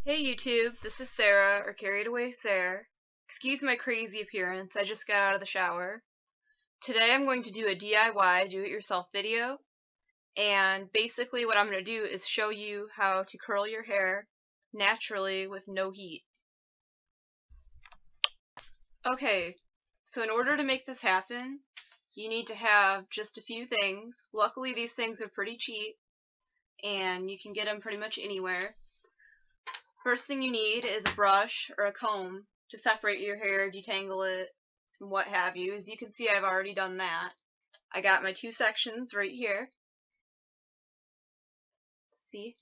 Hey YouTube, this is Sarah, or Carried Away Sarah. Excuse my crazy appearance, I just got out of the shower. Today I'm going to do a DIY, do-it-yourself video, and basically what I'm going to do is show you how to curl your hair naturally with no heat. Okay, so in order to make this happen, you need to have just a few things. Luckily these things are pretty cheap, and you can get them pretty much anywhere. First thing you need is a brush or a comb to separate your hair, detangle it, and what have you. As you can see, I've already done that. I got my two sections right here. See?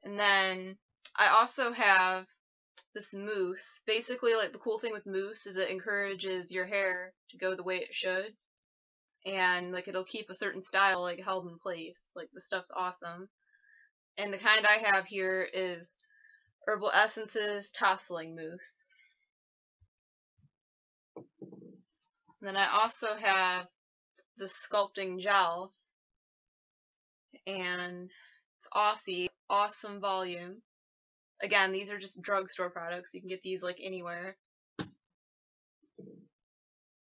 And then I also have this mousse. Basically, like, the cool thing with mousse is it encourages your hair to go the way it should. And like it'll keep a certain style like held in place. Like, the stuff's awesome. And the kind I have here is Herbal Essences Tousling Mousse. And then I also have the sculpting gel, and it's Aussie, awesome volume. Again, these are just drugstore products. You can get these like anywhere.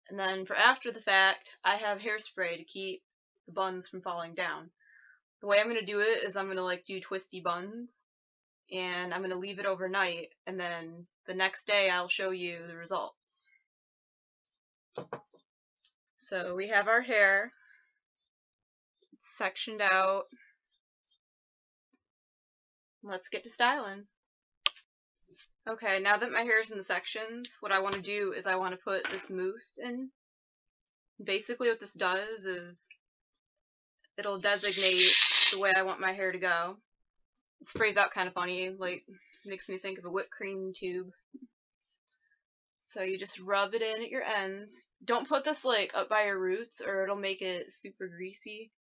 And then for after the fact, I have hairspray to keep the buns from falling down. The way I'm going to do it is I'm going to like do twisty buns, and I'm going to leave it overnight, and then the next day I'll show you the results. So we have our hair, it's sectioned out. Let's get to styling. Okay, now that my hair's in the sections, what I want to do is I want to put this mousse in. Basically what this does is it'll designate the way I want my hair to go. It sprays out kind of funny, like makes me think of a whipped cream tube. So you just rub it in at your ends. Don't put this like up by your roots or it'll make it super greasy.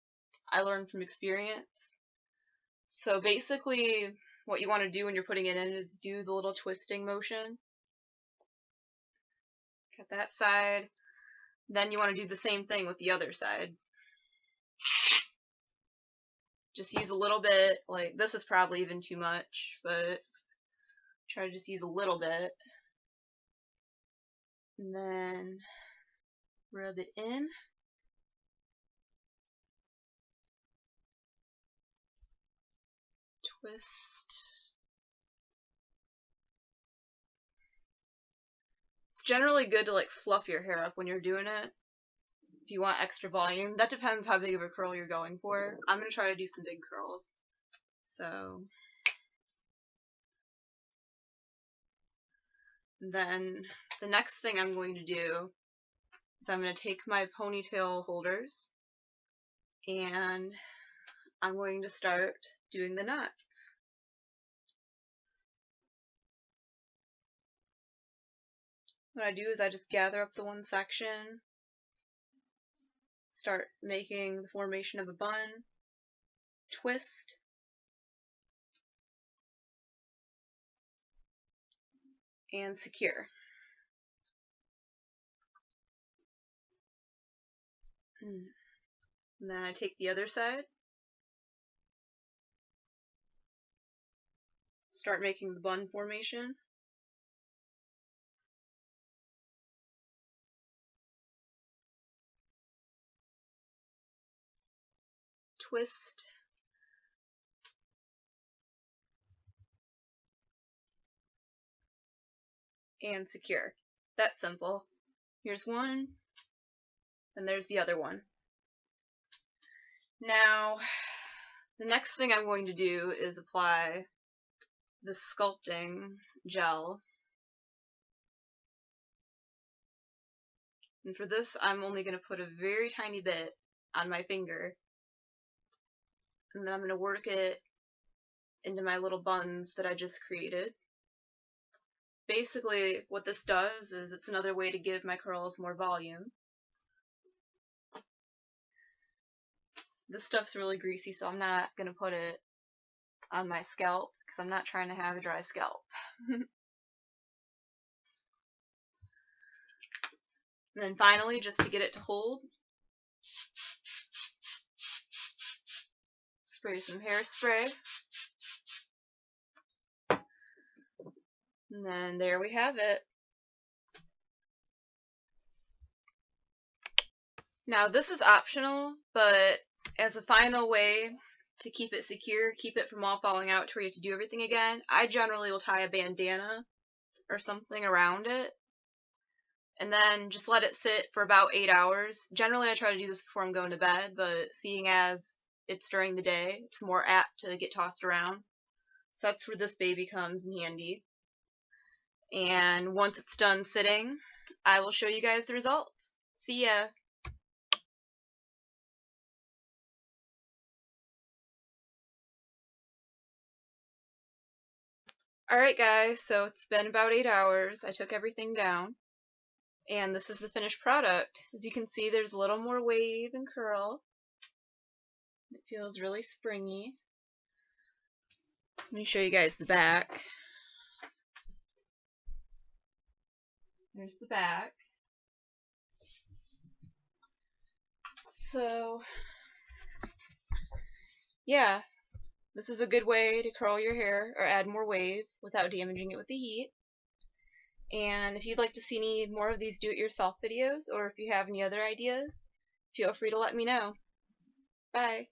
I learned from experience. So basically what you want to do when you're putting it in is do the little twisting motion. Got that side. Then you want to do the same thing with the other side. Just use a little bit, like this is probably even too much, but try to just use a little bit. And then rub it in. Twist. It's generally good to like fluff your hair up when you're doing it. If you want extra volume. That depends how big of a curl you're going for. I'm going to try to do some big curls. So then the next thing I'm going to do is I'm going to take my ponytail holders and I'm going to start doing the knots. What I do is I just gather up the one section, start making the formation of a bun, twist, and secure. And then I take the other side, start making the bun formation, twist, and secure. That's simple. Here's one, and there's the other one. Now, the next thing I'm going to do is apply the sculpting gel. And for this, I'm only going to put a very tiny bit on my finger. And then I'm going to work it into my little buns that I just created. Basically, what this does is it's another way to give my curls more volume. This stuff's really greasy, so I'm not going to put it on my scalp because I'm not trying to have a dry scalp. And then finally, just to get it to hold, spray some hairspray. And then there we have it. Now this is optional, but as a final way to keep it secure, keep it from all falling out to where you have to do everything again, I generally will tie a bandana or something around it and then just let it sit for about 8 hours. Generally I try to do this before I'm going to bed, but seeing as it's during the day, it's more apt to get tossed around. So that's where this baby comes in handy. And once it's done sitting, I will show you guys the results. See ya! Alright guys, so it's been about 8 hours. I took everything down. And this is the finished product. As you can see, there's a little more wave and curl. It feels really springy. Let me show you guys the back. There's the back. So, yeah, this is a good way to curl your hair or add more wave without damaging it with the heat. And if you'd like to see any more of these do-it-yourself videos, or if you have any other ideas, feel free to let me know. Bye!